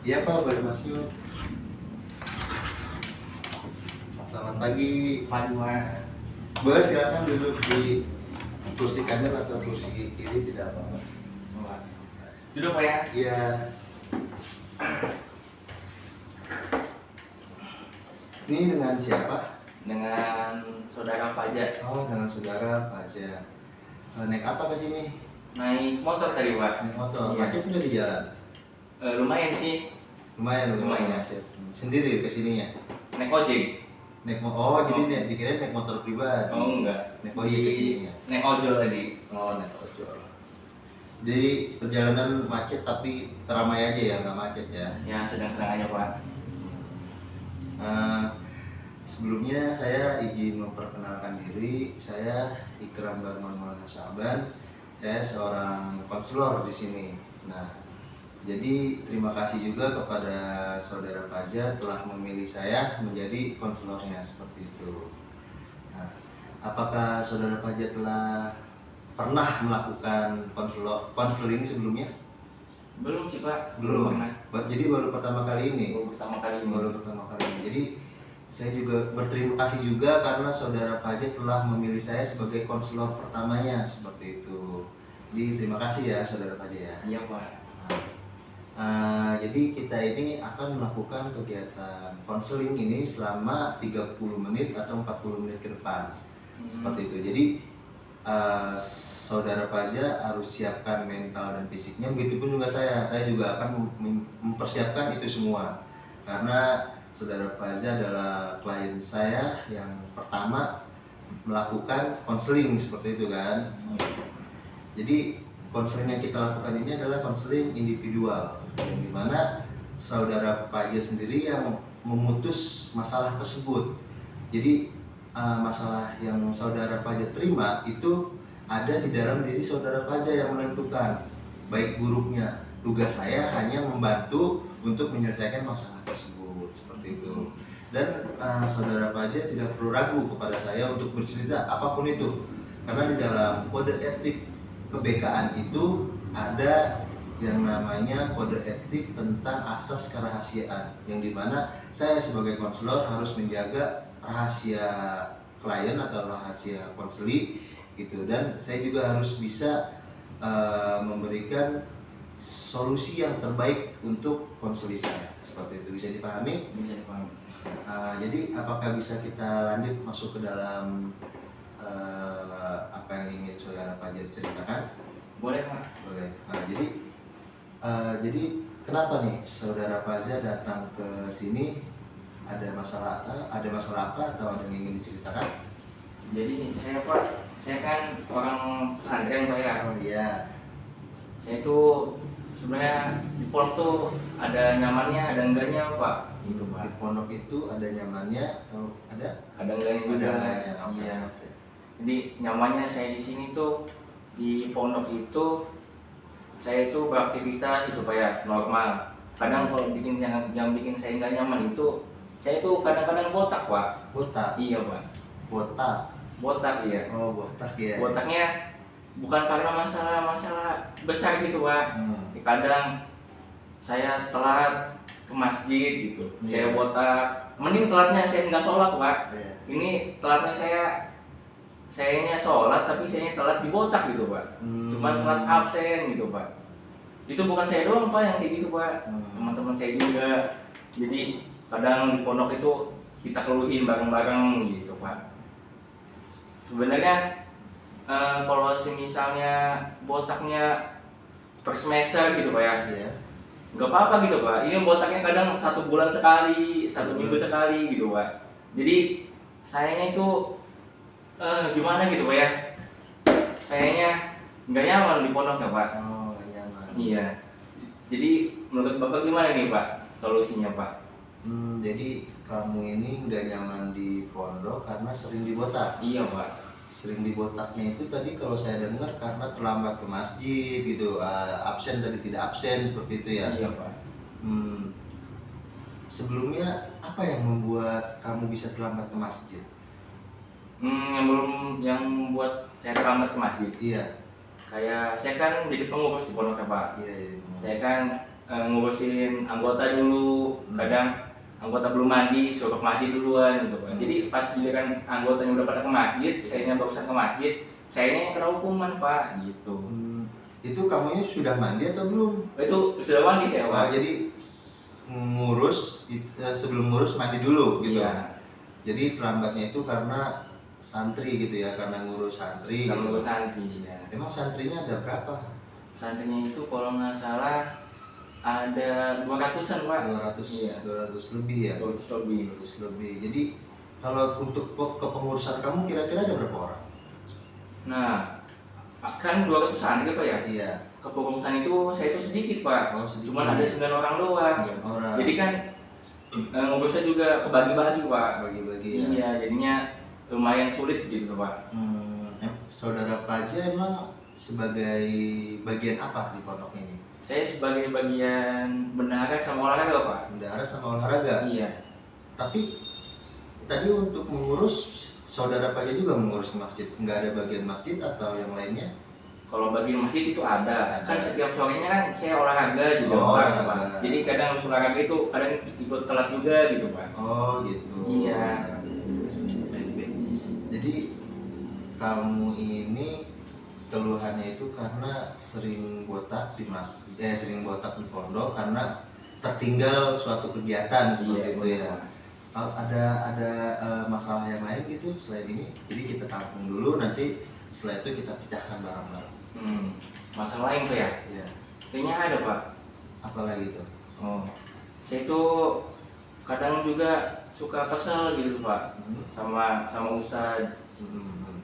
Iya Pak, boleh masuk. Selamat pagi. Pagi Pak. Boleh silakan duduk di kursi kanan atau kursi kiri, tidak apa-apa. Duduk Pak ya. Iya. Ini dengan siapa? Dengan saudara Fajar. Oh, dengan saudara Fajar. Naik apa ke sini? Naik motor tadi Pak. Naik motor. Iya. Macet nggak di jalan? Lumayan sih. Lumayan Lumayan. macet. Sendiri ke sininya? Naik ojek. Oh, jadi dikira naik motor pribadi. Oh enggak. Naik ojek ke sininya. Naik ojol tadi. Oh, naik ojol. Jadi perjalanan macet tapi ramai aja ya, nggak macet ya. Ya sedang-sedang aja Pak. Sebelumnya saya izin memperkenalkan diri, saya Ikram Darman Maulana Syaban. Saya seorang konselor di sini. Nah, jadi terima kasih juga kepada saudara Fajar telah memilih saya menjadi konselornya seperti itu. Nah, apakah saudara Fajar telah pernah melakukan konseling sebelumnya? Belum sih Pak. Belum. Pernah. Jadi baru pertama kali ini. Baru pertama kali ini. Jadi saya juga berterima kasih juga karena saudara Fajar telah memilih saya sebagai konselor pertamanya seperti itu. Jadi terima kasih ya saudara Fajar ya. Iya Pak. Jadi kita ini akan melakukan kegiatan konseling ini selama 30 menit atau 40 menit ke depan. Seperti itu. Jadi saudara Fajar harus siapkan mental dan fisiknya, begitupun juga saya juga akan mempersiapkan itu semua karena saudara Fajar adalah klien saya yang pertama melakukan konseling seperti itu kan. Jadi konseling yang kita lakukan ini adalah konseling individual, yang dimana saudara Fajar sendiri yang memutus masalah tersebut. Jadi masalah yang saudara Fajar terima itu ada di dalam diri saudara Fajar yang menentukan baik buruknya. Tugas saya hanya membantu untuk menyelesaikan masalah tersebut seperti itu. Dan saudara Fajar tidak perlu ragu kepada saya untuk bercerita apapun itu, karena di dalam kode etik kebekaan itu ada yang namanya kode etik tentang asas kerahasiaan, yang dimana saya sebagai konselor harus menjaga rahasia klien atau rahasia konseli gitu, dan saya juga harus bisa memberikan solusi yang terbaik untuk konseli saya seperti itu. Bisa dipahami? Bisa dipahami. Jadi apakah bisa kita lanjut masuk ke dalam apa yang ingin saudara Fajar ceritakan? Boleh Pak. Boleh. Jadi kenapa nih saudara Fajar datang ke sini? Ada masalah apa atau ada yang ingin diceritakan? Jadi saya kan orang pesantren Pak ya. Oh iya. Saya itu sebenarnya di pondok tuh ada nyamannya, ada enggaknya Pak. Gitu Pak. Di pondok itu ada nyamannya atau ada? Ada enggaknya juga. Ada enggaknya. Oke, Iya. oke. Jadi nyamannya saya di sini tuh di pondok itu saya itu beraktivitas itu Pak ya, normal. Kadang kalau bikin yang bikin saya nggak nyaman itu saya itu kadang-kadang botak Pak. Botak. Iya Pak. Botak iya. Oh, botak ya. Botaknya bukan karena masalah besar gitu Pak. Kadang saya telat ke masjid gitu. Saya botak. Mending telatnya saya nggak sholat Pak. Ini telatnya sayanya sholat tapi sayanya telat dibotak gitu Pak. Cuman telat absen gitu Pak. Itu bukan saya doang Pak yang kayak gitu Pak. Teman-teman saya juga. Jadi kadang di pondok itu kita keluhin bareng-bareng gitu Pak. Sebenarnya kalau misalnya botaknya per semester gitu Pak ya, nggak apa-apa gitu Pak. Ini botaknya kadang 1 bulan sekali, 1 minggu sekali gitu Pak. Jadi sayanya itu gimana gitu Pak ya? Sayanya nggak nyaman di pondoknya Pak. Oh, nggak nyaman. Iya. Jadi menurut Bapak gimana nih Pak solusinya Pak? Jadi kamu ini nggak nyaman di pondok karena sering dibotak. Iya Pak. Sering dibotaknya itu tadi kalau saya dengar karena terlambat ke masjid gitu, absen tadi tidak absen seperti itu ya. Iya Pak. Sebelumnya apa yang membuat kamu bisa terlambat ke masjid? Yang membuat saya terlambat ke masjid. Iya. Kayak saya kan jadi pengurus di pondok Pak. Iya. Saya kan ngurusin anggota dulu, kadang anggota belum mandi suruh ke masjid duluan gitu Pak. Jadi pas giliran anggotanya udah pada ke masjid, sayanya barusan ke masjid, sayanya yang kena hukuman Pak gitu. Itu kamunya sudah mandi atau belum? Itu sudah mandi saya Pak. Jadi sebelum ngurus mandi dulu gitu. Iya. Jadi terlambatnya itu karena santri gitu ya, karena ngurus santri gitu. Ngurus santri ya. Emang santrinya ada berapa? Santrinya itu kalau nggak salah ada 200-an Pak. 200, Iya. 200 lebih ya? 200 lebih. 200 lebih. Jadi kalau untuk kepengurusan kamu kira-kira ada berapa orang? Nah, kan 200 santri Pak ya? Iya. Kepengurusan itu saya itu sedikit Pak. Oh, sedikit. Cuman ada 9 orang doang. 9 orang. Jadi kan ngurusnya juga kebagi-bagi Pak. Bagi-bagi ya? Iya, jadinya lumayan sulit gitu Pak. Saudara Paja emang sebagai bagian apa di pondok ini? Saya sebagai bagian bendahara sama olahraga Pak. Bendahara sama olahraga? Iya. Tapi tadi untuk mengurus, saudara Paja juga mengurus masjid? Nggak ada bagian masjid atau yang lainnya? Kalau bagian masjid itu ada. Kan setiap sorenya kan saya olahraga juga olahraga. Pak. Jadi kadang habis olahraga itu kadang ikut telat juga gitu Pak. Oh gitu. Iya. Baik-baik. Jadi kamu ini keluhannya itu karena sering botak di sering botak di pondok karena tertinggal suatu kegiatan seperti itu ya. Ada masalah yang lain gitu selain ini? Jadi kita tampung dulu, nanti setelah itu kita pecahkan bareng-bareng. Masalah lain Pak ya? Iya. Kayaknya ada Pak. Apa lagi tuh? Saya itu kadang juga suka kesel gitu Pak sama Ustadz.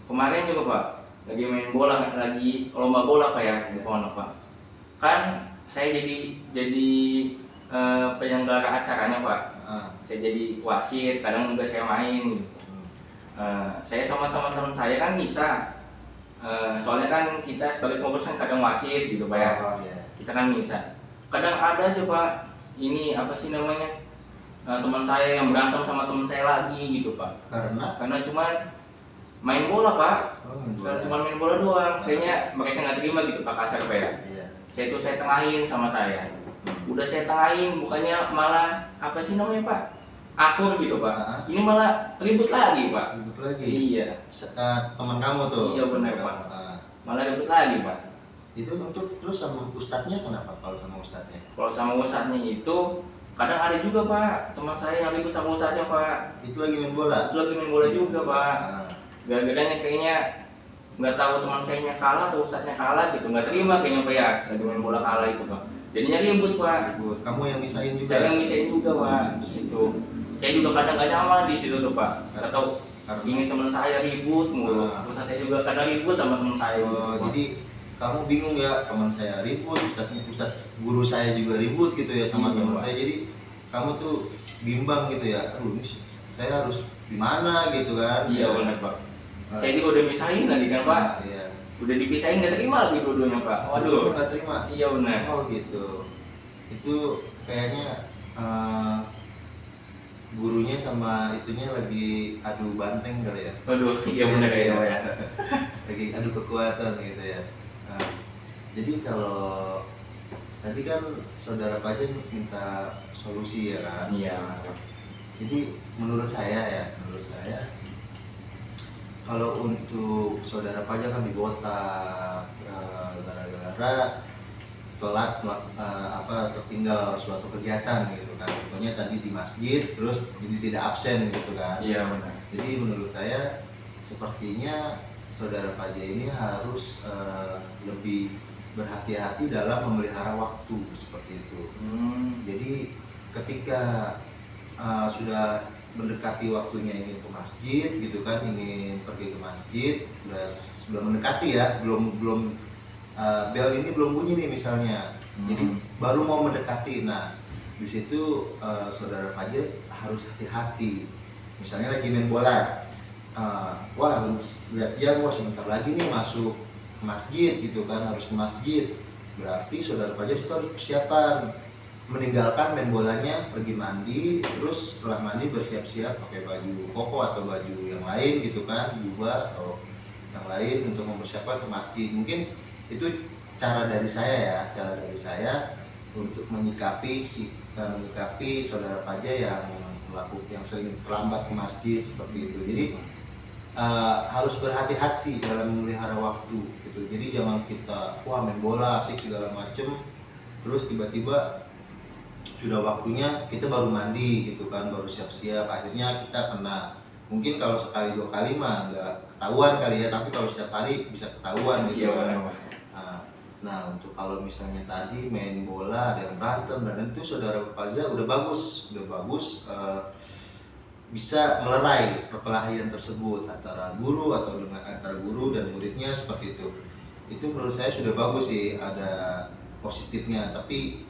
Kemarin juga Pak lagi main bola, lagi lomba bola Pak ya di pondok Pak. Kan saya jadi penyelenggara acaranya Pak. Saya jadi wasit, kadang juga saya main gitu. Saya sama teman-teman saya kan bisa. Soalnya kan kita sebagai pengurus kan kadang wasit gitu Pak ya. Kita kan bisa. Kadang ada aja Pak, ini apa sih namanya, teman saya yang berantem sama teman saya lagi gitu Pak. Karena cuma main bola Pak. Cuma main bola doang. Kayaknya mereka nggak terima gitu Pak, kasar Pak ya. Saya tengahin sama saya. Udah saya tengahin, bukannya malah apa sih namanya Pak, akur gitu Pak. Ini malah ribut lagi Pak. Ribut lagi? Iya. Teman kamu tuh? Iya benar Pak. Malah ribut lagi Pak. Itu untuk terus sama ustadznya kenapa kalau sama ustadznya? Kalau sama ustadznya itu kadang ada juga Pak, teman saya yang ribut sama ustadznya Pak. Itu lagi main bola? Itu lagi main bola juga Pak. Gara-garanya kayaknya nggak tahu teman saya kalah atau ustadznya kalah gitu, nggak terima kayaknya Pak ya, lagi main bola kalah itu Pak. Jadinya ribut Pak. Kamu yang misahin juga? Saya yang misahin juga Pak. Itu. Saya juga kadang nggak nyaman di situ tuh Pak. Atau ini teman saya ribut mulu. Ustadz saya juga kadang ribut sama teman saya. Jadi kamu bingung ya, teman saya ribut, ustadz guru saya juga ribut gitu ya sama teman saya. Jadi kamu tuh bimbang gitu ya. Aduh, ini saya harus di mana gitu kan? Iya benar Pak. Saya juga udah misahin tadi kan Pak. Iya. Udah dipisahin nggak terima lagi dua-duanya Pak. Waduh. Nggak terima? Iya benar. Oh gitu. Itu kayaknya gurunya sama itunya lagi adu banteng kali ya? Waduh, iya benar ya. Lagi adu kekuatan gitu ya. Jadi kalau tadi kan saudara Pajen minta solusi ya kan? Iya. Jadi menurut saya kalau untuk saudara Pajen kan dibotak gara-gara telat tertinggal suatu kegiatan gitu kan. Contohnya tadi di masjid terus jadi tidak absen gitu kan. Iya benar. Jadi menurut saya sepertinya saudara Paja ini harus lebih berhati-hati dalam memelihara waktu seperti itu. Jadi ketika sudah mendekati waktunya ingin ke masjid gitu kan, ingin pergi ke masjid, sudah mendekati ya, belum bel ini belum bunyi nih misalnya. Jadi baru mau mendekati. Nah, di situ saudara Paja harus hati-hati. Misalnya lagi main bola. Wah, lihat dia sebentar lagi nih masuk ke masjid gitu kan, harus ke masjid. Berarti saudara Paja itu harus persiapan, meninggalkan main bolanya, pergi mandi, terus setelah mandi bersiap-siap pakai baju koko atau baju yang lain gitu kan, jubah atau yang lain untuk mempersiapkan ke masjid. Mungkin itu cara dari saya ya, untuk menyikapi saudara Paja yang sering terlambat ke masjid seperti itu. Jadi harus berhati-hati dalam memelihara waktu gitu. Jadi jangan kita main bola asik segala macem, terus tiba-tiba sudah waktunya kita baru mandi gitu kan, baru siap-siap, akhirnya kita kena. Mungkin kalau sekali 2 kali mah nggak ketahuan kali ya, tapi kalau setiap hari bisa ketahuan gitu kan. Nah untuk kalau misalnya tadi main bola ada yang berantem dan itu saudara Paza udah bagus bisa melerai perkelahian tersebut antara guru atau antara guru dan muridnya seperti itu. Itu menurut saya sudah bagus sih, ada positifnya. Tapi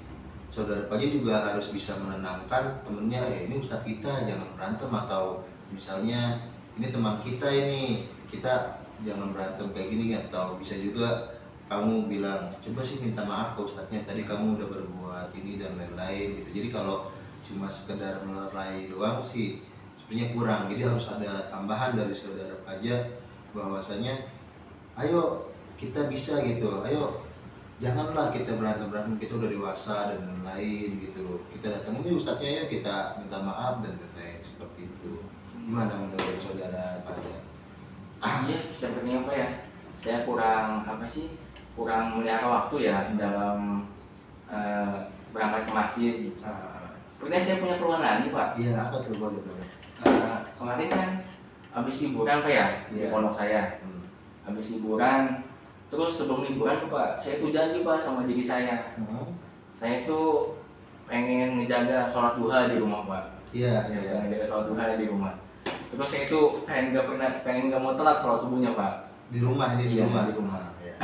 saudara Paja juga harus bisa menenangkan temennya, ini ustadz kita jangan berantem, atau misalnya ini teman kita, ini kita jangan berantem kayak gini. Atau bisa juga kamu bilang, coba sih minta maaf ke ustadznya, tadi kamu udah berbuat ini dan lain-lain gitu. Jadi kalau cuma sekedar melerai doang sih sebenarnya kurang. Jadi harus ada tambahan dari saudara Paja bahwasanya ayo kita bisa gitu, ayo janganlah kita berantem, kita udah dewasa dan lain-lain gitu. Kita datang ini ustadznya, ya kita minta maaf dan lain-lain seperti itu. Gimana menurut saudara Paja? Iya, sepertinya apa ya, saya kurang melihara waktu ya dalam berangkat ke masjid gitu. Sepertinya saya punya keluhan lagi Pak. Iya, apa tuh, boleh. Kemarin kan habis liburan Pak ya, di pondok saya. Habis liburan, terus sebelum liburan tuh Pak, saya tuh janji Pak sama diri saya. Saya tuh pengen ngejaga sholat duha di rumah Pak. Iya. Pengen ngejaga sholat duha di rumah. Terus saya tuh pengen gak mau telat sholat subuhnya Pak. Di rumah ini, di rumah. Ya.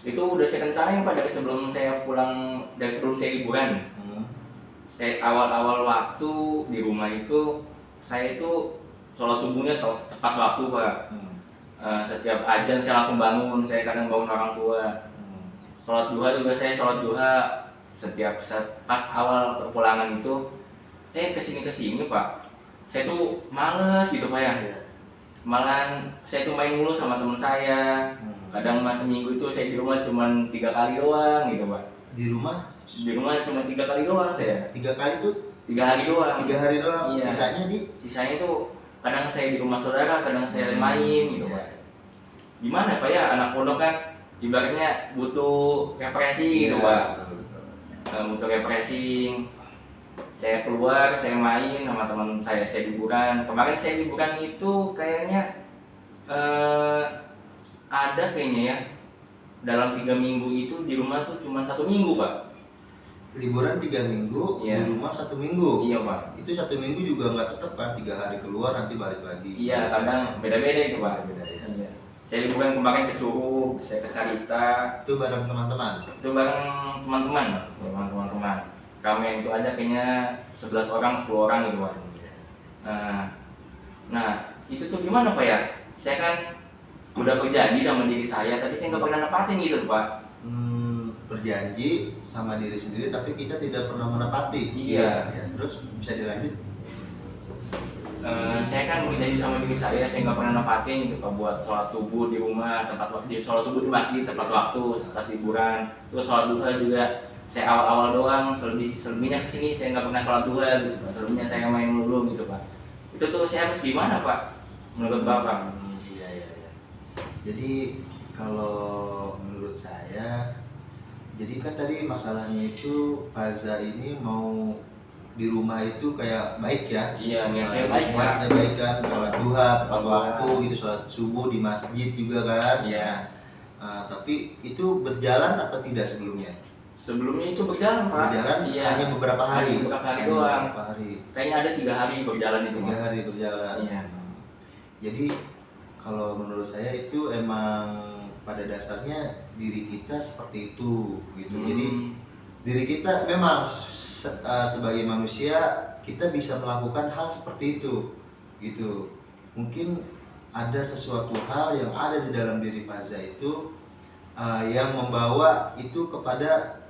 Itu udah saya rencanain Pak dari sebelum saya liburan. Saya awal-awal waktu di rumah itu, saya itu sholat subuhnya tepat waktu Pak. Setiap azan saya langsung bangun, saya kadang bangun orang tua. Sholat duha juga saya sholat duha setiap pas awal perpulangan itu. Kesini Pak, saya tuh males gitu Pak ya. Malahan saya tuh main mulu sama teman saya. Kadang seminggu itu saya di rumah cuma 3 kali doang gitu Pak. Di rumah cuma 3 kali doang saya. 3 kali tuh? 3 hari doang. 3 hari doang. Iya. Sisanya tuh kadang saya di rumah saudara, kadang saya main gitu Pak. Gimana Pak ya, anak pondok kan ibaratnya butuh refreshing gitu Pak. Butuh refreshing. Saya keluar, saya main sama teman saya liburan. Kemarin saya liburan itu kayaknya ada kayaknya ya, dalam 3 minggu itu di rumah tuh cuma 1 minggu Pak. Liburan 3 minggu, di rumah 1 minggu. Iya Pak. Itu 1 minggu juga nggak tetap kan, 3 hari keluar nanti balik lagi. Iya, kadang beda-beda itu Pak. Beda ya. Iya. Saya liburan kemarin ke Curug, saya ke Carita. Itu bareng teman-teman? Itu bareng teman-teman. Ramen itu ada kayaknya 11 orang, 10 orang gitu Pak. Nah, itu tuh gimana Pak ya? Saya kan udah berjanji sama diri saya, tapi saya nggak pernah nepatin gitu Pak. Berjanji sama diri sendiri tapi kita tidak pernah menepati. Iya. Ya, terus bisa dilanjut? Saya kan berjanji sama diri saya nggak pernah nepatin gitu Pak, buat sholat subuh di rumah tepat waktu, sholat subuh di masjid tepat waktu pas liburan. Terus sholat duha juga saya awal-awal doang, selebihnya kesini saya nggak pernah sholat duha gitu Pak. Selebihnya saya main mulu gitu Pak. Itu tuh saya harus gimana Pak menurut Bapak? Iya. Jadi kalau menurut saya, jadi kan tadi masalahnya itu Paza ini mau di rumah itu kayak baik ya. Iya, niat saya baik Pak. Niatnya baik kan, sholat duha tepat waktu gitu, sholat subuh di masjid juga kan. Iya. Tapi itu berjalan atau tidak sebelumnya? Sebelumnya itu berjalan Pak. Berjalan, iya. Hanya beberapa hari. Beberapa hari doang. Beberapa hari. Kayaknya ada 3 hari berjalan itu. 3 hari berjalan. Iya. Jadi kalau menurut saya itu emang pada dasarnya diri kita seperti itu gitu. Jadi diri kita memang sebagai manusia kita bisa melakukan hal seperti itu gitu. Mungkin ada sesuatu hal yang ada di dalam diri Paza itu yang membawa itu kepada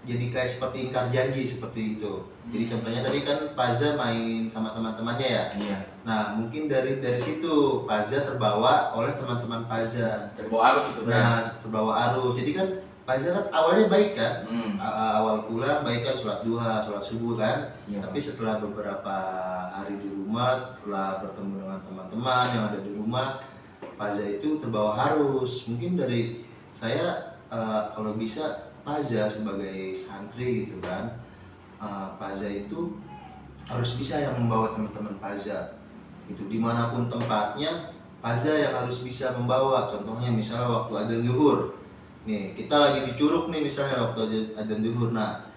jadi kayak seperti ingkar janji seperti itu. Jadi contohnya tadi kan Paza main sama teman-temannya ya. Iya. Nah mungkin dari situ Paza terbawa oleh teman-teman Paza. Terbawa arus itu. Nah terbawa arus. Jadi kan Faza kan awalnya baik kan, Hmm. awal pulang baik kan, sholat duha, sholat subuh kan. Iya, Tapi setelah beberapa hari di rumah, setelah bertemu dengan teman-teman yang ada di rumah, Faza itu terbawa arus. Mungkin dari saya kalau bisa Faza sebagai santri gitu kan, Faza itu harus bisa yang membawa teman-teman Faza itu dimanapun tempatnya. Faza yang harus bisa membawa. Contohnya misalnya waktu adzan zuhur nih, kita lagi di Curug nih misalnya waktu adzan zuhur, nah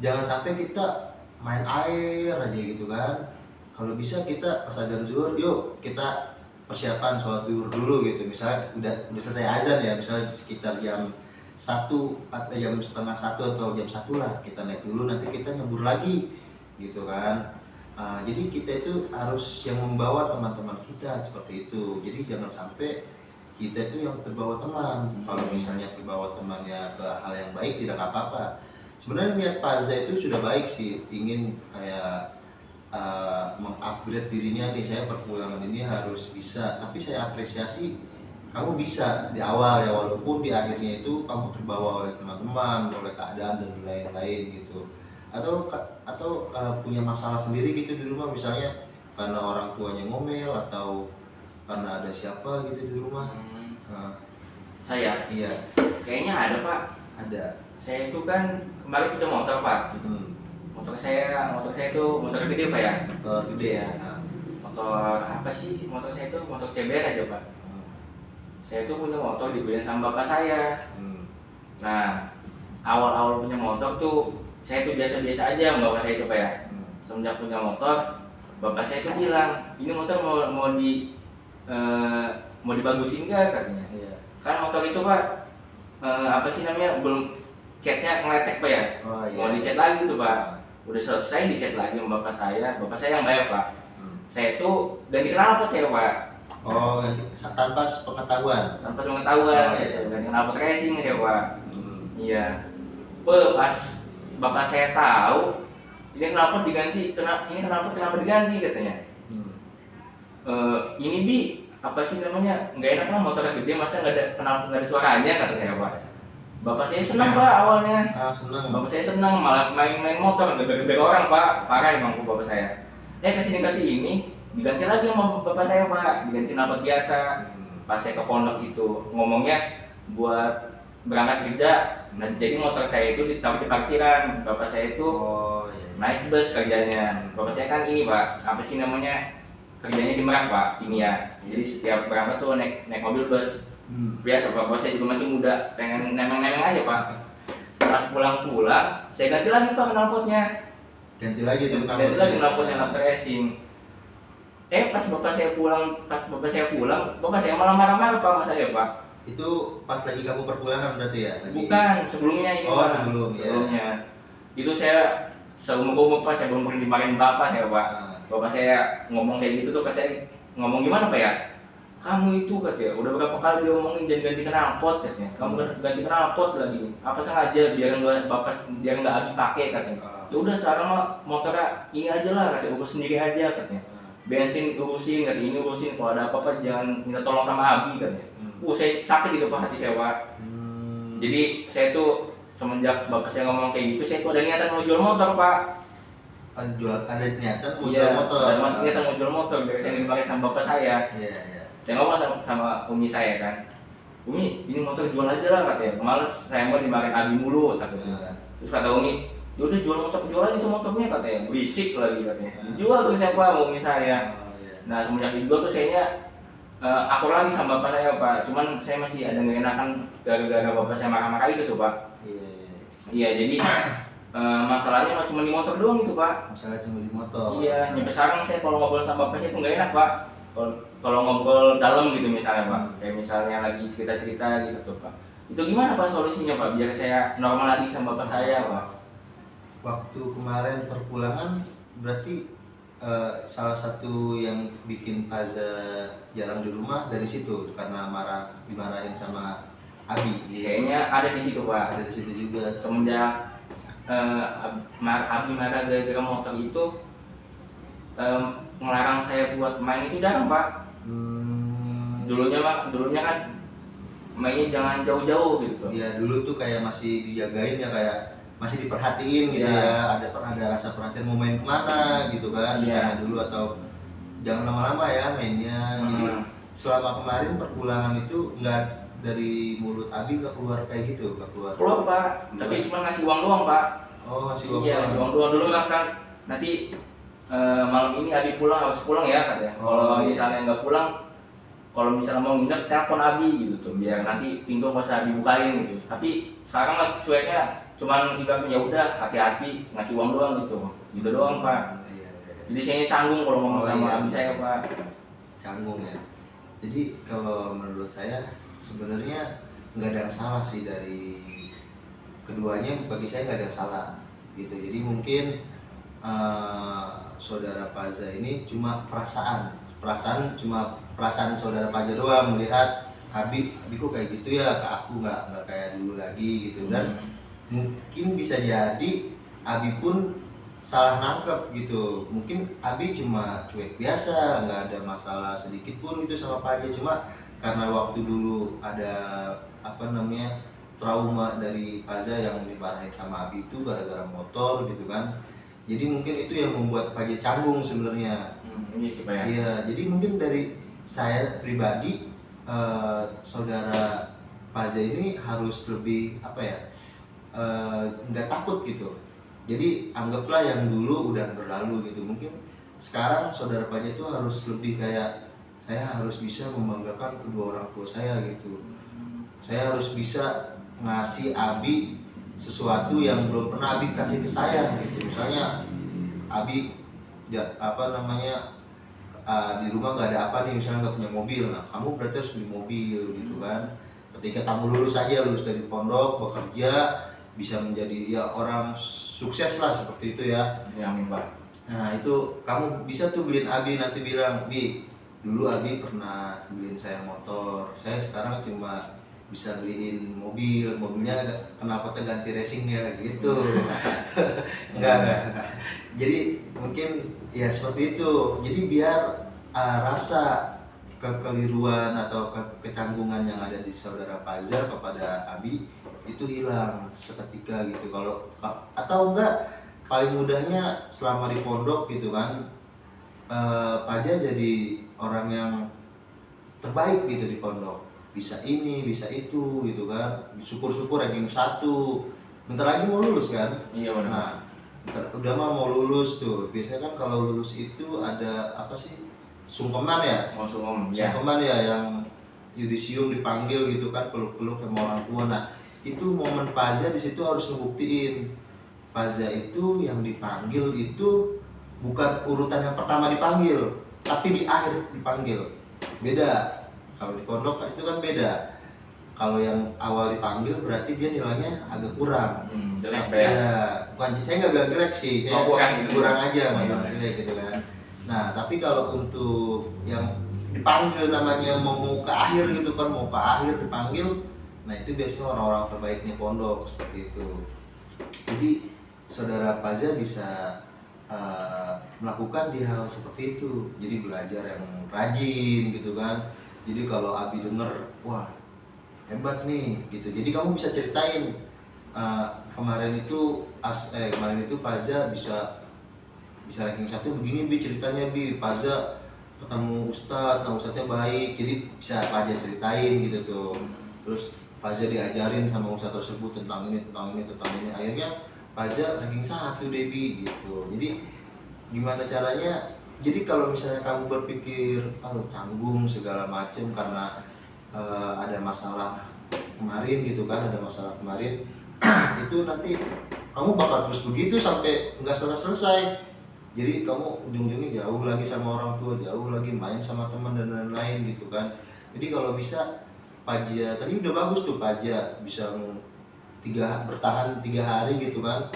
jangan sampai kita main air aja gitu kan. Kalau bisa kita pas adzan zuhur, yuk kita persiapan sholat zuhur dulu gitu. Misalnya udah selesai azan ya, misalnya sekitar jam 1 atau jam setengah 1 atau jam 1 lah, kita naik dulu, nanti kita nyebur lagi gitu kan. Jadi kita itu harus yang membawa teman-teman kita seperti itu. Jadi jangan sampai kita itu yang terbawa teman. Kalau misalnya terbawa temannya ke hal yang baik, tidak apa-apa. Sebenarnya niat Faza itu sudah baik sih, ingin kayak mengupgrade dirinya nih, saya perpulangan ini harus bisa. Tapi saya apresiasi kamu bisa di awal ya, walaupun di akhirnya itu kamu terbawa oleh teman-teman, oleh keadaan dan lain-lain gitu. Atau punya masalah sendiri gitu di rumah, misalnya karena orang tuanya ngomel atau karena ada siapa gitu di rumah. Saya Iya, kayaknya ada pak. ada. Saya itu kan kemarin punya motor pak. Motor saya itu motor gede pak ya. Motor gede ya. Motor apa sih? Motor saya itu motor CBR aja pak. Saya itu punya motor dibeliin sama bapak saya. Nah, awal-awal punya motor tuh saya tuh biasa-biasa aja sama bapak saya itu pak ya. Semenjak punya motor, bapak saya itu bilang, ini motor mau dibagusin nggak katanya. Iya. Kan motor itu pak apa sih namanya, belum catnya ngeletek pak ya. Oh iya. Mau dicat lagi tuh pak. Udah selesai dicat lagi sama bapak saya yang bayar pak. Saya itu ganti knalpot saya pak. Oh, ganti tanpa pengetahuan. Tanpa pengetahuan Oh, iya. gitu. Ganti knalpot racing saya pak. Iya. Pas bapak saya tahu ini knalpot kenapa diganti katanya. Ini bi apa sih namanya, nggak enak lah motor gede, masa nggak ada suaranya kata saya pak. Bapak saya senang pak awalnya. Senang. Bapak saya senang malah main motor gede orang pak, parah emang bapak saya. Kasih ini diganti lagi sama bapak saya pak, diganti knalpot biasa. Pas saya ke pondok itu ngomongnya buat berangkat kerja, nah jadi motor saya itu ditaruh di parkiran. Bapak saya itu naik bus kerjanya. Bapak saya kan ini pak, apa sih namanya, kerjanya di Merak pak, kimia. Jadi setiap berangkat tuh naik mobil bus. Biasa bapak saya juga masih muda, pengen nemeng-nemeng aja pak. Pas pulang saya ganti lagi pak knalpotnya. Ganti lagi knalpotnya, knalpot racing. Pas bapak saya pulang, bapak saya malah marah-marah pak sama saya pak. Itu pas lagi kamu perpulangan berarti ya? Bukan, sebelumnya ini pak. Sebelumnya. Itu saya seumur pak, saya belum pernah dimarahin bapak saya pak. Bapak saya ngomong kayak gitu tuh, pas saya ngomong gimana pak ya? Kamu itu katanya, udah berapa kali dia ngomongin jangan ganti knalpot katanya. Kamu ganti knalpot lagi. Apa sengaja biar nggak Abi pakai katanya. Ya udah sekarang mah motornya ini aja lah katanya, urus sendiri aja katanya. Bensin urusin, katanya ini urusin, kalau ada apa-apa jangan minta tolong sama Abi katanya. Saya sakit gitu pak hati saya pak. Jadi saya tuh semenjak bapak saya ngomong kayak gitu, saya tuh ada niatan mau jual motor pak. Ada niatan mau jual motor. Ada niatan mau jual motor, biar saya dipakai sama bapak saya. Iya. Saya ngomong sama umi saya kan, Umi ini motor jual aja lah katanya, males saya mau dimarahin Abi mulu takutnya. Terus kata umi, yaudah jual aja itu motornya katanya, berisik lagi katanya. Jual terus saya pak umi saya. Nah semenjak dijual tuh sayanya akur lagi sama bapak saya pak. Cuman saya masih ada nggak enakan gara-gara bapak saya marah-marah itu tuh pak. Iya jadi masalahnya cuma di motor doang itu pak. Masalah cuma di motor. Iya, nyampe sekarang saya kalau ngobrol sama bapak saya itu nggak enak pak. Kalau ngobrol dalam gitu misalnya pak, kayak misalnya lagi cerita-cerita gitu tuh pak. Itu gimana pak solusinya pak, biar saya normal lagi sama bapak saya pak? Waktu kemarin perpulangan berarti salah satu yang bikin Faza jarang di rumah dari situ karena dimarahin sama Abi. Kayaknya ada di situ pak. Ada di situ juga. Semenjak Abi marah gara-gara motor itu, ngelarang saya buat main itu jarang pak. Dulunya kan mainnya jangan jauh-jauh gitu. Iya, dulu tuh kayak masih dijagain ya, kayak masih diperhatiin gitu Iya. ya, ada rasa perhatian mau main kemana gitu kan, Iya. ditanya dulu atau jangan lama-lama ya mainnya. Jadi selama kemarin perpulangan itu nggak, dari mulut Abi nggak keluar kayak gitu, nggak keluar. Keluar Pak, tapi cuma ngasih uang doang Pak. Oh, ngasih uang Iya, doang. ngasih uang doang dulu mah kan. Nanti malam ini Abi pulang, harus pulang ya katanya. Kalau iya. misalnya nggak pulang, kalau misalnya mau nginep telepon Abi gitu tuh, biar nanti pintu nggak usah dibukain gitu. Tapi sekarang mah cueknya cuman ibaratnya ya udah hati-hati, ngasih uang doang gitu doang Pak. Iya, iya. Jadi saya canggung kalau ngomong Oh, sama iya. Abi saya Pak. Canggung ya. Jadi kalau menurut saya sebenarnya nggak ada yang salah sih dari keduanya, bagi saya nggak ada yang salah gitu. Jadi mungkin saudara Paza ini cuma perasaan saudara Paza doang melihat Abi kok kayak gitu ya ke aku, nggak kayak dulu lagi gitu. Dan mungkin bisa jadi Abi pun salah nangkep gitu, mungkin Abi cuma cuek biasa, nggak ada masalah sedikit pun gitu sama Paja, cuma karena waktu dulu ada apa namanya trauma dari Paja yang dimarahin sama Abi itu gara-gara motor gitu kan. Jadi mungkin itu yang membuat Paja canggung sebenarnya. Iya sih Pak ya. Iya, jadi mungkin dari saya pribadi, saudara Paja ini harus lebih apa ya, nggak takut gitu. Jadi anggaplah yang dulu udah berlalu gitu. Mungkin sekarang saudara Paja itu harus lebih kayak, saya harus bisa membanggakan kedua orang tua saya gitu. Saya harus bisa ngasih Abi sesuatu yang belum pernah Abi kasih ke saya gitu. Misalnya Abi di rumah nggak ada apa nih, misalnya nggak punya mobil, nah kamu berarti harus beli mobil gitu kan. Ketika kamu lulus dari pondok, bekerja, bisa menjadi ya orang sukses lah seperti itu ya. Ya amin Pak. Nah itu kamu bisa tuh beliin Abi, nanti bilang, Bi dulu Abi pernah beliin saya motor, saya sekarang cuma bisa beliin mobilnya knalpotnya ganti racing ya gitu. enggak. Jadi mungkin ya seperti itu, jadi biar rasa kekeliruan atau kecanggungan yang ada di saudara Paza kepada Abi itu hilang seketika gitu. Kalau atau enggak, paling mudahnya selama di pondok gitu kan, Paja jadi orang yang terbaik gitu di pondok, bisa ini bisa itu gitu kan, syukur-syukur ranking 1, bentar lagi mau lulus kan. Iya benar. Nah udah mau lulus tuh, biasanya kan kalau lulus itu ada apa sih, sungkeman ya. Sungkeman ya, yang yudisium dipanggil gitu kan, peluk-peluk sama orang tua. Nah itu momen Paza di situ harus ngebuktiin Paza itu yang dipanggil itu bukan urutan yang pertama dipanggil, tapi di akhir dipanggil. Beda. Kalau di pondok itu kan beda. Kalau yang awal dipanggil berarti dia nilainya agak kurang. Jelek ya. Bukan, saya nggak bilang jelek sih, saya kurang aja, nggak bilang jelek gitu kan. Nah tapi kalau untuk yang dipanggil namanya mau ke akhir gitu kan, mau ke akhir dipanggil, nah itu biasanya orang-orang terbaiknya pondok seperti itu. Jadi saudara Paza bisa melakukan di hal seperti itu, jadi belajar yang rajin gitu kan. Jadi kalau Abi denger, wah hebat nih gitu, jadi kamu bisa ceritain, kemarin itu Paza bisa ranking 1 begini Bi ceritanya, Bi Paza ketemu Ustadz, nah Ustadznya baik, jadi bisa Paza ceritain gitu tuh. Terus Paza diajarin sama Ustadz tersebut tentang ini, akhirnya Paza ranking 1 deh Bi gitu. Jadi gimana caranya, jadi kalau misalnya kamu berpikir tanggung segala macem karena ada masalah kemarin gitu kan, itu nanti kamu bakal terus begitu sampai nggak selesai. Jadi kamu ujung-ujungnya jauh lagi sama orang tua, jauh lagi main sama teman dan lain-lain gitu kan. Jadi kalau bisa Paja tadi udah bagus tuh, Paja bisa bertahan 3 hari gitu kan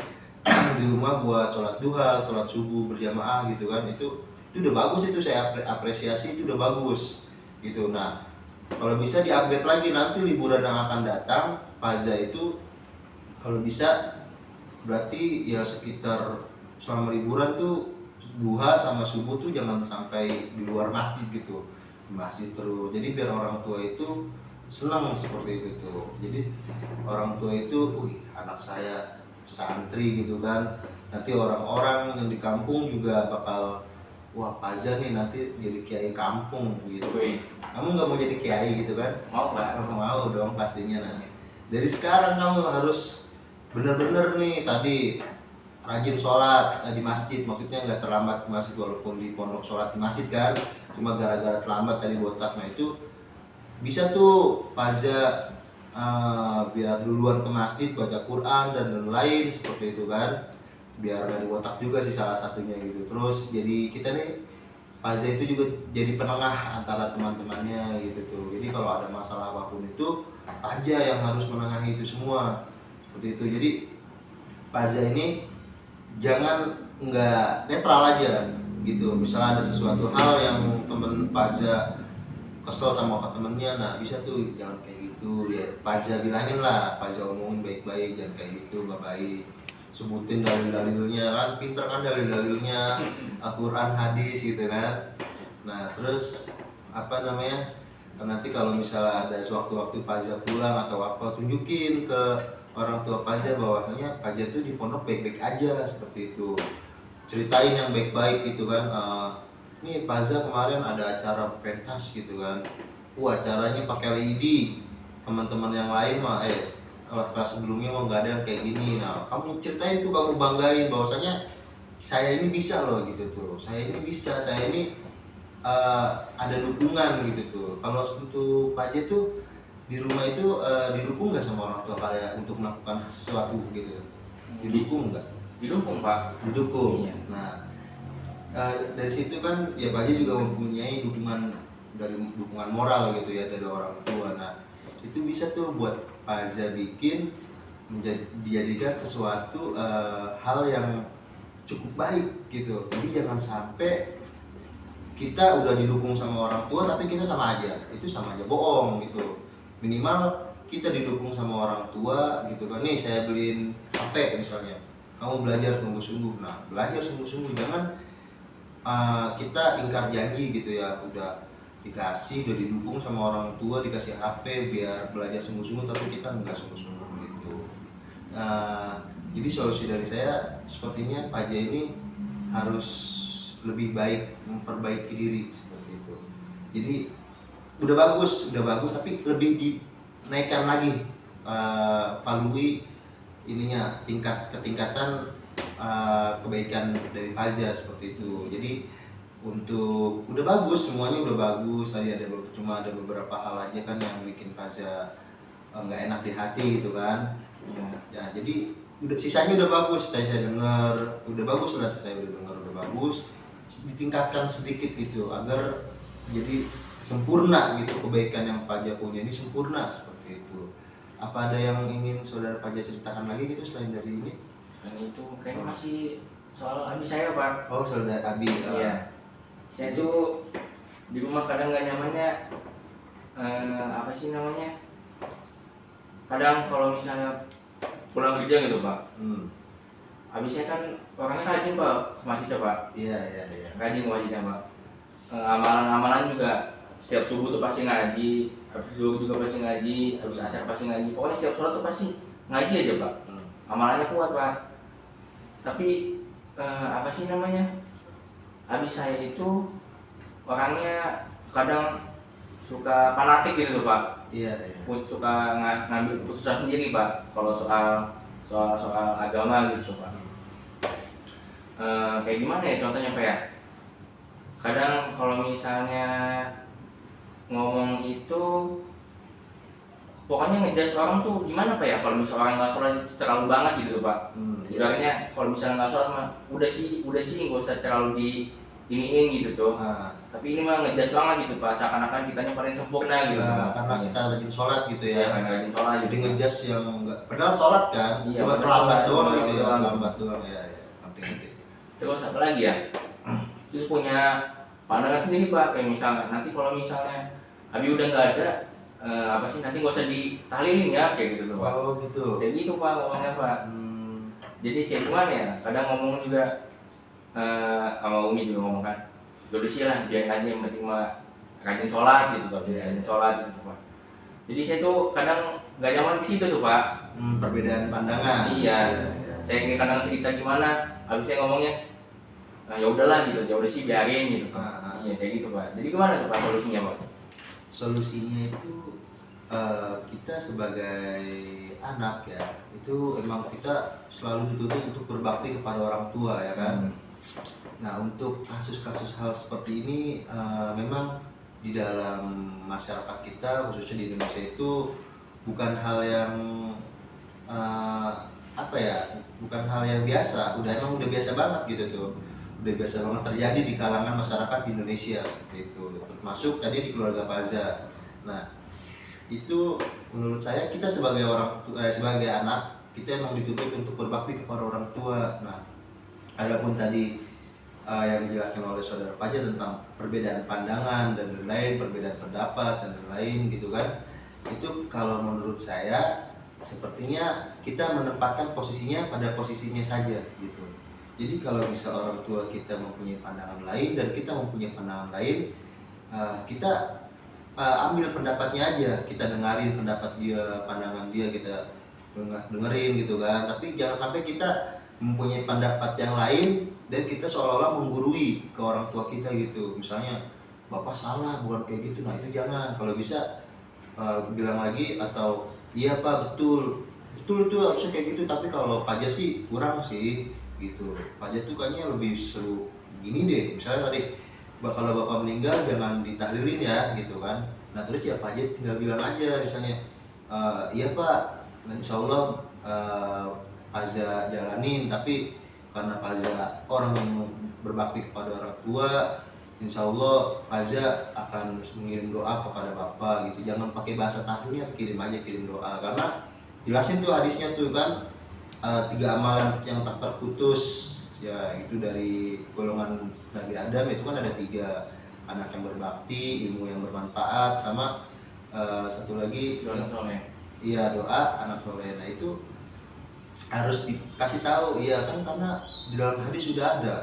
di rumah buat sholat duha, sholat subuh berjamaah gitu kan, itu udah bagus, itu saya apresiasi, itu udah bagus gitu. Nah kalau bisa di-upgrade lagi nanti liburan yang akan datang, Paza itu kalau bisa berarti ya sekitar selama liburan tuh duha sama subuh tuh jangan sampai di luar masjid gitu, di masjid terus. Jadi biar orang tua itu senang seperti itu tuh. Jadi orang tua itu, wih anak saya santri gitu kan, nanti orang-orang yang di kampung juga bakal, wah Paza nih nanti jadi kiai kampung gitu. Wih, Kamu nggak mau jadi kiai gitu kan? mau Pak? Oh, mau dong pastinya. Nah, dari sekarang kamu harus bener-bener nih tadi rajin sholat di masjid, maksudnya nggak terlambat ke masjid walaupun di pondok sholat di masjid kan, cuma gara-gara terlambat tadi botak. Nah itu bisa tuh Paza biar duluan ke masjid baca Quran dan lain-lain seperti itu kan, biar nggak dibotak juga sih salah satunya gitu. Terus jadi kita nih Paza itu juga jadi penengah antara teman-temannya gitu tuh. Jadi kalau ada masalah apapun itu Paza yang harus menengahi itu semua seperti itu. Jadi Paza ini jangan nggak netral aja gitu. Misalnya ada sesuatu hal yang temen Paza kesel sama temennya, nah bisa tuh jangan kayak gitu ya. Paza bilangin lah, Paza omongin baik-baik, jangan kayak gitu, nggak baik. Sebutin dalil-dalilnya kan, pinter kan dalil-dalilnya, Al-Quran, hadis gitu kan. Nah terus apa namanya, nanti kalau misalnya ada sewaktu-waktu Paza pulang atau apa, tunjukin ke orang tua Paza bahwasanya Paza tuh di pondok baik-baik aja seperti itu. Ceritain yang baik-baik gitu kan. Nih Paza kemarin ada acara pentas gitu kan, acaranya pakai LED, teman-teman yang lain mah kelas sebelumnya mah nggak ada yang kayak gini. Nah kamu ceritain tuh, kamu banggain bahwasanya saya ini bisa loh gitu tuh, saya ini bisa, saya ini ada dukungan gitu tuh. Kalau untuk Pak J tuh di rumah itu didukung nggak sama orang tua kalian untuk melakukan sesuatu gitu, didukung nggak? Didukung Pak. Didukung. Iya. Nah dari situ kan ya Pak Haji juga mempunyai dukungan, dari dukungan moral gitu ya dari orang tua. Nah itu bisa tuh buat Pak Haji bikin dijadikan sesuatu hal yang cukup baik gitu. Jadi jangan sampai kita udah didukung sama orang tua tapi kita sama aja, itu sama aja bohong gitu. Minimal kita didukung sama orang tua gitu kan, nih saya beliin HP misalnya, kamu belajar sungguh-sungguh. Nah belajar sungguh-sungguh, jangan kita ingkar janji gitu ya. Udah dikasih, udah didukung sama orang tua, dikasih HP biar belajar sungguh-sungguh tapi kita nggak sungguh-sungguh gitu. Jadi solusi dari saya sepertinya Pak J ini harus lebih baik memperbaiki diri seperti itu. Jadi udah bagus tapi lebih dinaikkan lagi value ininya, ketingkatan kebaikan dari Paza seperti itu. Jadi untuk udah bagus, semuanya udah bagus, tadi cuma ada beberapa hal aja kan yang bikin Paza nggak enak di hati gitu kan. Ya jadi udah sisanya udah bagus, saya dengar udah bagus lah, saya udah dengar udah bagus, ditingkatkan sedikit gitu agar jadi sempurna gitu. Kebaikan yang Paza punya ini sempurna seperti itu. Apa ada yang ingin saudara Paza ceritakan lagi gitu selain dari ini? Dan itu kayaknya masih soal abi saya Pak. Oh saudara Abi. Iya. Saya tuh di rumah kadang nggak nyamannya apa sih namanya? Kadang kalau misalnya pulang kerja gitu Pak. Abi saya kan orangnya rajin Pak ke masjid Pak. Iya. Rajin ke masjidnya Pak. Amalan-amalan juga setiap subuh tuh pasti ngaji, habis zuhur juga pasti ngaji, habis asar pasti ngaji. Pokoknya setiap sholat tuh pasti ngaji aja Pak. Amalannya kuat Pak. Tapi apa sih namanya, abi saya itu orangnya kadang suka fanatik gitu Pak. Iya. Suka ngambil keputusan sendiri Pak kalau soal agama gitu Pak. Kayak gimana ya contohnya Pak ya, kadang kalau misalnya ngomong itu pokoknya ngejudge orang tuh gimana Pak ya, kalau misalnya orang nggak sholat itu terlalu banget gitu Pak. Ibaratnya kalau misalnya nggak sholat mah udah sih nggak usah terlalu di iniin gitu tuh. Tapi ini mah ngejudge banget gitu Pak, seakan-akan kitanya paling sempurna gitu Pak. Karena kita rajin sholat gitu Ya, ya. karena rajin sholat Jadi gitu. ngejudge yang enggak, padahal sholat kan, Iya, cuma padahal terlambat sholat, doang terlambat gitu ya, doang. terlambat doang ya. Ngerti. Terus apa lagi ya? Terus punya pandangan sendiri Pak, kayak misalnya nanti kalau misalnya abi udah nggak ada, apa sih nanti nggak usah ditahlilin ya kayak gitu tuh Pak. Oh gitu. Kayak gitu Pak ngomongnya Pak. Jadi kayak gimana ya? Kadang ngomong juga sama Umi juga ngomong kan, udah sih lah biar aja yang penting mah rajin sholat gitu Pak. Iya. Rajin sholat gitu Pak. Jadi saya tuh kadang nggak nyaman di situ tuh Pak. Perbedaan pandangan. Iya. Iya. Saya kadang cerita gimana, habis saya ngomongnya, nah ya udahlah gitu, ya udah sih biarin gitu. Iya kayak gitu Pak. Jadi gimana tuh Pak solusinya Pak? Solusinya itu kita sebagai anak ya, itu emang kita selalu dituntut untuk berbakti kepada orang tua ya kan. Nah untuk kasus-kasus hal seperti ini memang di dalam masyarakat kita khususnya di Indonesia itu bukan hal yang apa ya, bukan hal yang biasa, emang udah biasa banget gitu tuh, udah biasa banget terjadi di kalangan masyarakat di Indonesia seperti itu, termasuk tadi di keluarga Paza. Nah itu menurut saya kita sebagai sebagai anak kita emang dituntut untuk berbakti kepada orang tua. Nah adapun tadi yang dijelaskan oleh saudara Paja tentang perbedaan pandangan dan lain-lain, perbedaan pendapat dan lain-lain gitu kan, itu kalau menurut saya sepertinya kita menempatkan posisinya pada posisinya saja gitu. Jadi kalau misal orang tua kita mempunyai pandangan lain dan kita mempunyai pandangan lain, kita ambil pendapatnya aja, kita dengarin pendapat dia, pandangan dia, kita dengerin gitu kan. Tapi jangan sampai kita mempunyai pendapat yang lain dan kita seolah-olah menggurui ke orang tua kita gitu. Misalnya bapak salah, bukan kayak gitu. Nah itu jangan. Kalau bisa bilang lagi, atau iya pak betul itu harusnya kayak gitu, tapi kalau Paja sih kurang sih gitu. Paja tuh kayaknya lebih seru gini deh, misalnya tadi kalau bapak meninggal jangan ditahlilin ya gitu kan. Nah terus ya Paja tinggal bilang aja misalnya iya pak, insya Allah Paja jalanin, tapi karena Paja orang yang berbakti kepada orang tua, insya Allah Paza akan mengirim doa kepada Bapak gitu. Jangan pakai bahasa tahlilnya, kirim doa, karena jelasin tuh hadisnya tuh kan, 3 amalan yang tak terputus ya, itu dari golongan Nabi Adam itu kan ada 3, anak yang berbakti, ilmu yang bermanfaat, sama satu lagi iya doa anak soleh. Nah itu harus dikasih tahu ya kan, karena di dalam hadis sudah ada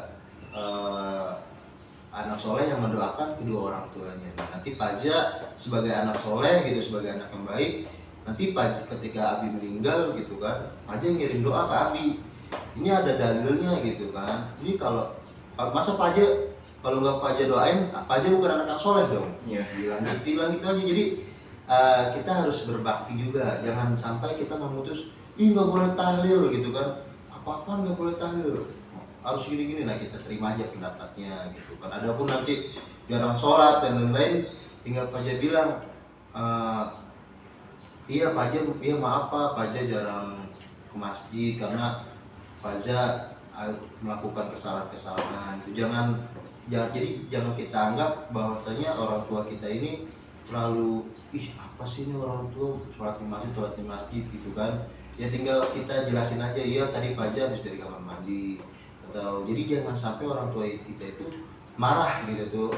anak soleh yang mendoakan kedua orang tuanya. Nah, nanti Paja sebagai anak soleh gitu, sebagai anak yang baik, nanti Paja ketika Abi meninggal gitu kan, Paja ngirim doa ke Abi. Ini ada dalilnya gitu kan. Ini kalau masa Paja kalau nggak Paja doain, Paja bukan anak yang soleh dong. Iya. Bilang gitu aja. Jadi kita harus berbakti juga. Jangan sampai kita memutus, ih nggak boleh tahlil gitu kan. Apa-apaan nggak boleh tahlil, harus gini-gini. Nah kita terima aja pendapatnya gitu kan. Adapun nanti jarang sholat dan lain-lain, tinggal Paja bilang iya Paja, iya maaf Pak, Paja jarang ke masjid karena Paja melakukan kesalahan-kesalahan. Jadi jangan kita anggap bahwasanya orang tua kita ini terlalu apa sih ini orang tua sholat di masjid gitu kan. Ya tinggal kita jelasin aja, iya tadi Paja habis dari kamar mandi, atau jadi jangan sampai orang tua kita itu marah gitu tuh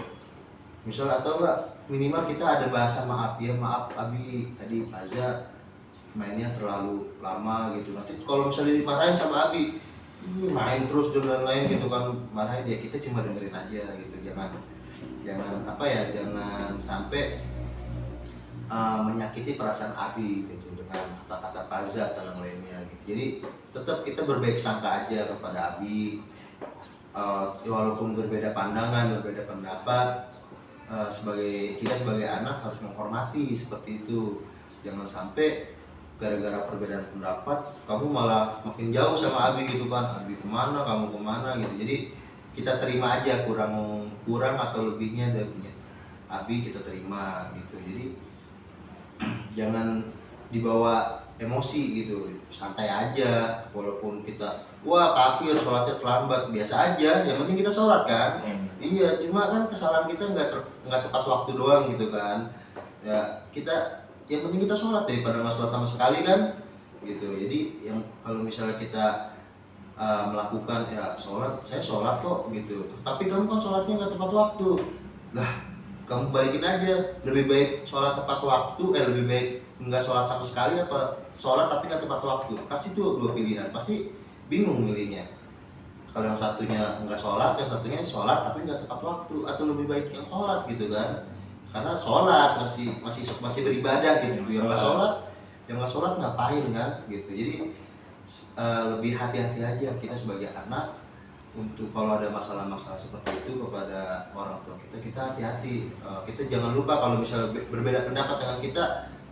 misal, atau enggak minimal kita ada bahasa maaf, ya maaf Abi tadi Paja mainnya terlalu lama gitu. Nanti kalau misalnya dimarahin sama Abi main terus dan lain-lain gitu kan, marahin ya kita cuma dengerin aja gitu. Jangan apa ya, jangan sampai menyakiti perasaan Abi gitu dengan kata-kata Paza atau yang lainnya gitu. Jadi tetap kita berbaik sangka aja kepada Abi, walaupun berbeda pandangan, berbeda pendapat, sebagai anak harus menghormati seperti itu. Jangan sampai gara-gara perbedaan pendapat kamu malah makin jauh sama Abi gitu kan. Abi kemana, kamu kemana gitu. Jadi kita terima aja kurang atau lebihnya dari punya Abi, kita terima gitu. Jadi jangan dibawa emosi gitu, santai aja. Walaupun kita wah kafir sholatnya terlambat, biasa aja, yang penting kita sholat kan. Iya, cuma kan kesalahan kita nggak tepat waktu doang gitu kan ya. Kita yang penting kita sholat daripada nggak sholat sama sekali kan gitu. Jadi yang kalau misalnya kita melakukan ya sholat, saya sholat kok gitu, tapi kamu kan sholatnya nggak tepat waktu, lah kamu balikin aja. Lebih baik sholat tepat waktu, lebih baik nggak sholat sama sekali, apa sholat tapi nggak tepat waktu. Kasih tuh 2 pilihan, pasti bingung milihnya. Kalau yang satunya nggak sholat, yang satunya sholat tapi nggak tepat waktu, atau lebih baik yang sholat gitu kan. karena sholat masih beribadah gitu. Yang nggak sholat ngapain kan gitu. Jadi lebih hati-hati aja kita sebagai anak untuk kalau ada masalah-masalah seperti itu kepada orang tua kita hati-hati. Kita jangan lupa kalau misalnya berbeda pendapat dengan kita,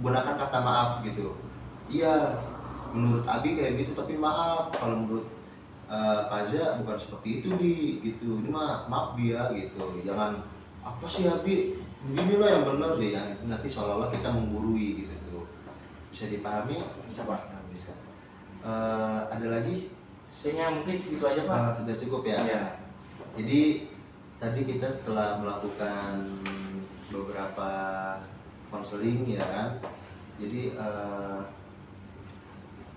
gunakan kata maaf gitu. Iya, menurut Abi kayak gitu, tapi maaf kalau menurut Faza bukan seperti itu gitu. Ini mah maaf dia gitu. Jangan apa sih Abi, beginilah yang benar deh, yang nanti seolah-olah kita menggurui gitu tuh. Bisa dipahami? Bisa Pak. Nah, bisa. Ada lagi? Kayaknya mungkin segitu aja Pak. Sudah cukup ya. Iya. Jadi tadi kita setelah melakukan beberapa konseling ya kan. Jadi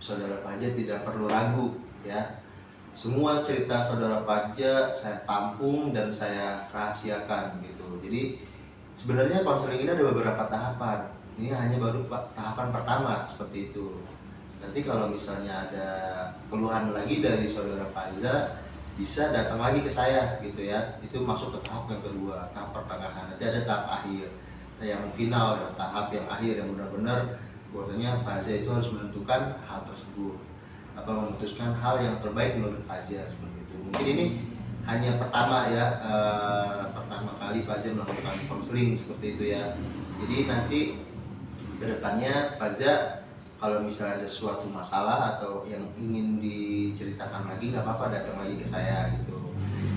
saudara Faza tidak perlu ragu ya. Semua cerita saudara Faza saya tampung dan saya rahasiakan gitu. Jadi sebenarnya konseling ini ada beberapa tahapan. Ini hanya baru tahapan pertama seperti itu. Nanti kalau misalnya ada keluhan lagi dari saudara Faza, bisa datang lagi ke saya gitu ya. Itu masuk ke tahap yang kedua, tahap pertengahan. Nanti ada tahap akhir, yang final, ya, tahap yang akhir yang benar-benar bahwasanya Faza itu harus menentukan hal tersebut, memutuskan hal yang terbaik menurut Faza seperti itu. Mungkin ini hanya pertama ya, pertama kali Faza melakukan konseling seperti itu ya. Jadi nanti kedepannya Faza kalau misalnya ada suatu masalah atau yang ingin diceritakan lagi, nggak apa-apa datang lagi ke saya gitu.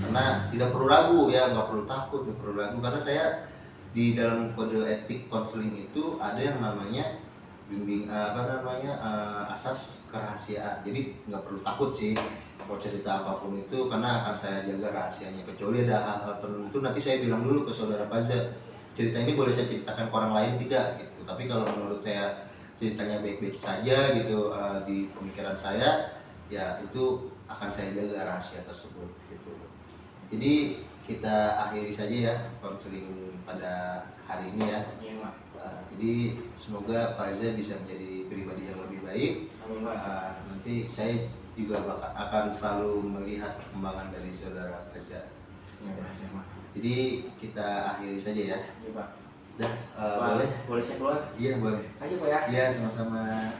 Karena tidak perlu ragu ya, nggak perlu takut, nggak perlu ragu, karena saya di dalam kode etik konseling itu ada yang namanya asas kerahasiaan. Jadi nggak perlu takut sih kalau cerita apapun itu, karena akan saya jaga rahasianya. Kecuali ada hal-hal tertentu nanti saya bilang dulu ke saudara Faza, cerita ini boleh saya ceritakan ke orang lain tidak gitu. Tapi kalau menurut saya ceritanya baik-baik saja gitu, di pemikiran saya ya itu akan saya jaga rahasia tersebut gitu. Jadi kita akhiri saja ya konseling pada hari ini ya. Iya Pak. Jadi semoga Faza bisa menjadi pribadi yang lebih baik. Amin Pak. Nanti saya juga akan selalu melihat perkembangan dari saudara Faza. Iya Pak. Jadi kita akhiri saja ya. Iya Pak. Dan Pak, boleh? Boleh saya keluar? Iya boleh. Kasih Pak ya. Iya sama-sama.